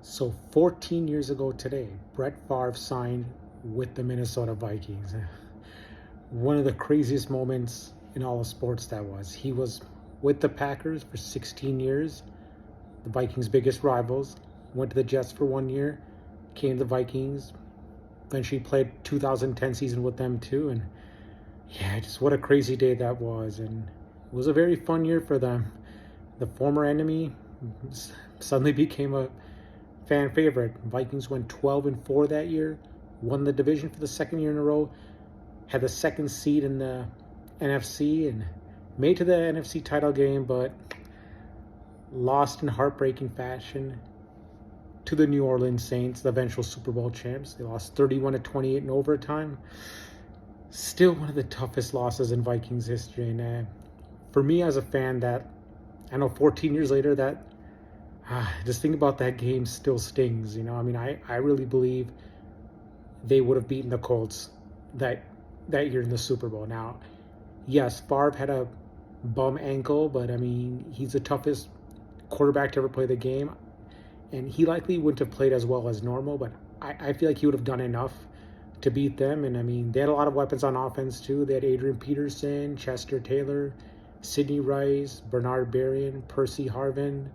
So 14 years ago today, Brett Favre signed with the Minnesota Vikings. One of the craziest moments in all of sports that was. He was with the Packers for 16 years, the Vikings' biggest rivals. Went to the Jets for 1 year, came to the Vikings, eventually played 2010 season with them too. And yeah, just what a crazy day that was. And it was a very fun year for them. The former enemy suddenly became a fan favorite. Vikings went 12-4 that year, won the division for the second year in a row, had the second seed in the NFC, and made to the NFC title game, but lost in heartbreaking fashion to the New Orleans Saints, the eventual Super Bowl champs. They lost 31-28 in overtime. Still one of the toughest losses in Vikings history. And for me as a fan, that I know 14 years later, that just think about that game still stings. I mean, I really believe they would have beaten the Colts that year in the Super Bowl. Now, yes, Favre had a bum ankle, but I mean, he's the toughest quarterback to ever play the game, and he likely wouldn't have played as well as normal, but I feel like he would have done enough to beat them. And I mean, they had a lot of weapons on offense too. They had Adrian Peterson, Chester Taylor, Sidney Rice, Bernard Berrien, Percy Harvin.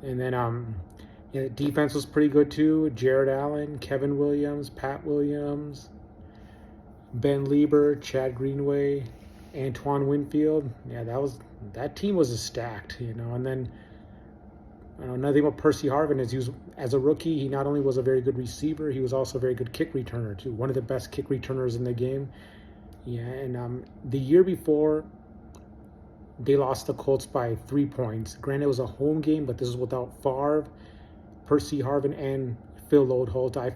And then defense was pretty good too. Jared Allen, Kevin Williams, Pat Williams, Ben Lieber, Chad Greenway, Antoine Winfield. Yeah, that team was stacked, And then another thing about Percy Harvin is he was, as a rookie, he not only was a very good receiver, he was also a very good kick returner too. One of the best kick returners in the game. Yeah, and the year before, they lost the Colts by 3 points. Granted, it was a home game, but this is without Favre, Percy Harvin, and Phil Loadholt. I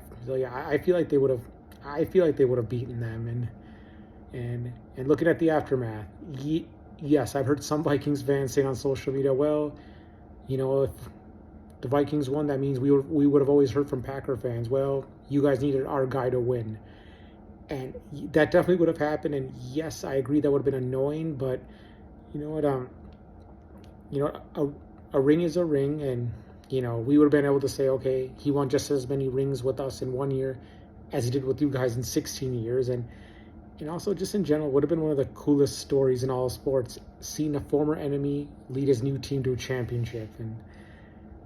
feel like they would have. I feel like they would have beaten them. And looking at the aftermath, yes, I've heard some Vikings fans saying on social media, well, if the Vikings won, that means we would have always heard from Packer fans, well, you guys needed our guy to win, and that definitely would have happened. And yes, I agree that would have been annoying, but you know what? A ring is a ring, and we would have been able to say, okay, he won just as many rings with us in 1 year as he did with you guys in 16 years, and also just in general, would have been one of the coolest stories in all sports, seeing a former enemy lead his new team to a championship. And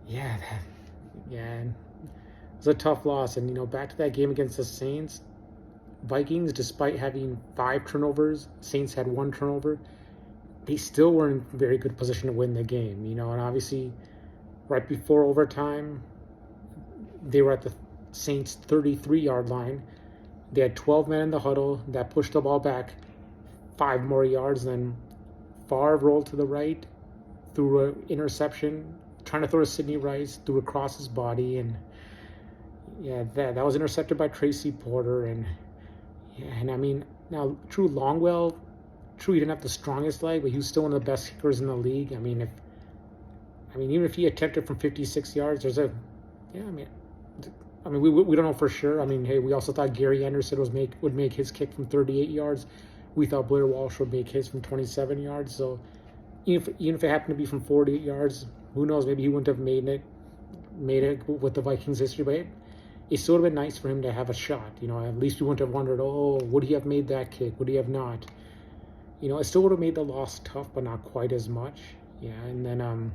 it was a tough loss. And back to that game against the Saints, Vikings, despite having 5 turnovers, Saints had 1 turnover. They still were in very good position to win the game, and obviously right before overtime, they were at the Saints' 33-yard line. They had 12 men in the huddle that pushed the ball back 5 more yards. Then Favre rolled to the right, threw an interception, trying to throw to Sidney Rice, threw across his body, and that was intercepted by Tracy Porter. And I mean, now True Longwell. True, he didn't have the strongest leg, but he was still one of the best kickers in the league. I mean, even if he attempted from 56 yards, we don't know for sure. I mean, hey, we also thought Gary Anderson would make his kick from 38 yards. We thought Blair Walsh would make his from 27 yards. So even if it happened to be from 48 yards, who knows? Maybe he wouldn't have made it with the Vikings history, but it still would have been nice for him to have a shot. At least we wouldn't have wondered, oh, would he have made that kick? Would he have not? It still would have made the loss tough, but not quite as much. Yeah, and then,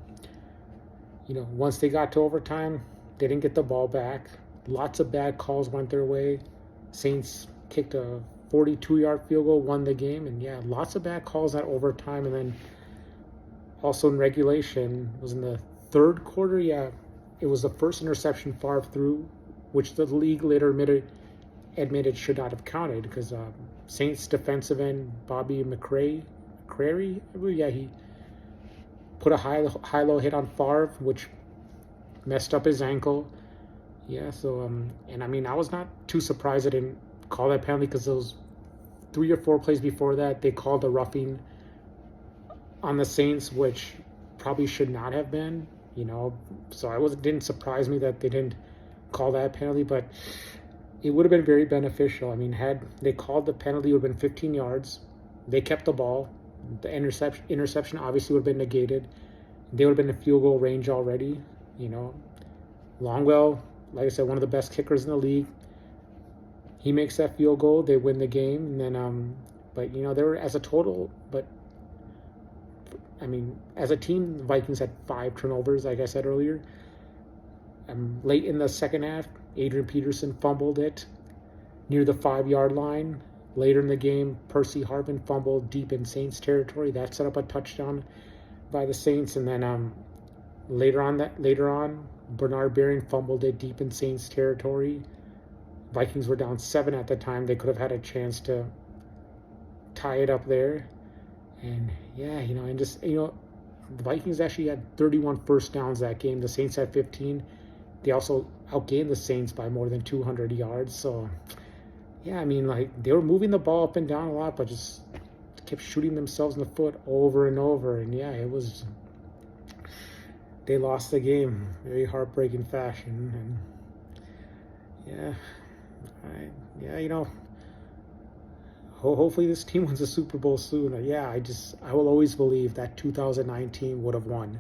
once they got to overtime, they didn't get the ball back. Lots of bad calls went their way. Saints kicked a 42-yard field goal, won the game. And, lots of bad calls at overtime. And then also in regulation, it was in the third quarter, it was the first interception Favre threw, which the league later admitted should not have counted because Saints defensive end Bobby McCrary, he put a high-low hit on Favre, which messed up his ankle. And I mean, I was not too surprised they didn't call that penalty because those 3 or 4 plays before that, they called a roughing on the Saints, which probably should not have been, So it didn't surprise me that they didn't call that penalty, but it would have been very beneficial. I mean, had they called the penalty, it would have been 15 yards. They kept the ball. The interception obviously would have been negated. They would have been in field goal range already. You know, Longwell, like I said, one of the best kickers in the league. He makes that field goal, they win the game, and then but they were as a total, but I mean, as a team, the Vikings had 5 turnovers, like I said earlier. Late in the second half, Adrian Peterson fumbled it near the 5-yard line. Later in the game, Percy Harvin fumbled deep in Saints territory. That set up a touchdown by the Saints, and then later on, Bernard Berrian fumbled it deep in Saints territory. Vikings were down 7 at the time. They could have had a chance to tie it up there. And the Vikings actually had 31 first downs that game. The Saints had 15. They also outgained the Saints by more than 200 yards. So, yeah, I mean, like, they were moving the ball up and down a lot, but just kept shooting themselves in the foot over and over. And, yeah, they lost the game. Very heartbreaking fashion. And, hopefully this team wins a Super Bowl soon. I will always believe that 2019 would have won.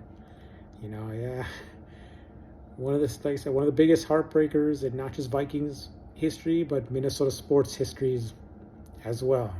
One of the biggest heartbreakers in not just Vikings history, but Minnesota sports histories as well.